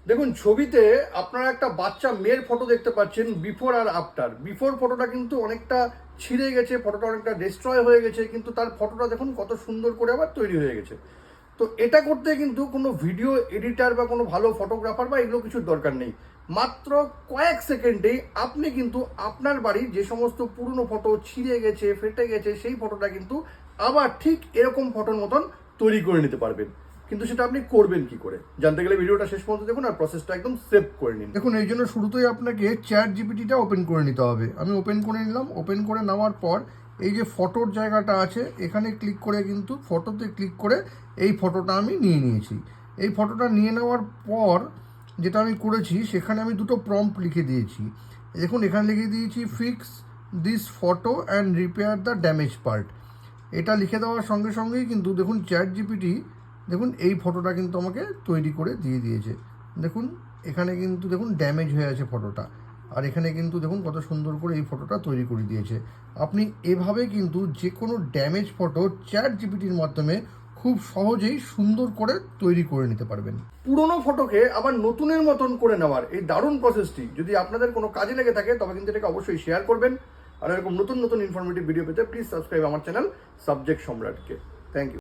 দেখুন ছবিতে আপনারা একটা বাচ্চা মেয়ের ফটো দেখতে পাচ্ছেন, বিফোর আর আফটার। বিফোর ফটোটা কিন্তু অনেকটা ছিঁড়ে গেছে, ফটোটা অনেকটা ডিস্ট্রয় হয়ে গেছে, কিন্তু তার ফটোটা দেখুন কত সুন্দর করে আবার তৈরি হয়ে গেছে। তো এটা করতে কিন্তু কোনো ভিডিও এডিটার বা কোনো ভালো ফটোগ্রাফার বা এগুলো কিছুর দরকার নেই। মাত্র কয়েক সেকেন্ডেই আপনি কিন্তু আপনার বাড়ির যে সমস্ত পুরনো ফটো ছিঁড়ে গেছে, ফেটে গেছে, সেই ফটোটা কিন্তু আবার ঠিক এরকম ফটোর মতন তৈরি করে নিতে পারবেন। কিন্তু সেটা আপনি করবেন কি করে জানতে গেলে ভিডিওটা শেষ পর্যন্ত দেখুন আর প্রসেসটা একদম সেভ করে নিন। দেখুন এই জন্য শুরুতেই আপনাকে চ্যাট জিপিটিটা ওপেন করে নিতে হবে। আমি ওপেন করে নিলাম। ওপেন করে নেওয়ার পর এই যে ফটোর জায়গাটা আছে এখানে ক্লিক করে কিন্তু ফটোতে ক্লিক করে এই ফটোটা আমি নিয়ে নিয়েছি। এই ফটোটা নিয়ে নেওয়ার পর যেটা আমি করেছি সেখানে আমি দুটো প্রম্পট লিখে দিয়েছি। দেখুন এখানে লিখে দিয়েছি fix this photo and repair the damage part. এটা লিখে দেওয়ার সঙ্গে সঙ্গেই কিন্তু দেখুন চ্যাট জিপিটি দেখুন এই ফটোটা কিন্তু আমাকে তৈরি করে দিয়ে দিয়েছে। দেখুন এখানে কিন্তু দেখুন ড্যামেজ হয়ে আছে ফটোটা, আর এখানে কিন্তু দেখুন কত সুন্দর করে এই ফটোটা তৈরি করে দিয়েছে। আপনি এভাবে কিন্তু যে কোনো ড্যামেজ ফটো চ্যাট জিপিটির মাধ্যমে খুব সহজেই সুন্দর করে তৈরি করে নিতে পারবেন। পুরনো ফটোকে আবার নতুনের মতন করে নেওয়ার এই দারুণ প্রসেসটি যদি আপনাদের কোনো কাজে লেগে থাকে তবে কিন্তু এটাকে অবশ্যই শেয়ার করবেন। আর এরকম নতুন নতুন ইনফরমেটিভ ভিডিও পেতে প্লিজ সাবস্ক্রাইব আমার চ্যানেল সাবজেক্ট সম্রাটকে। Thank you.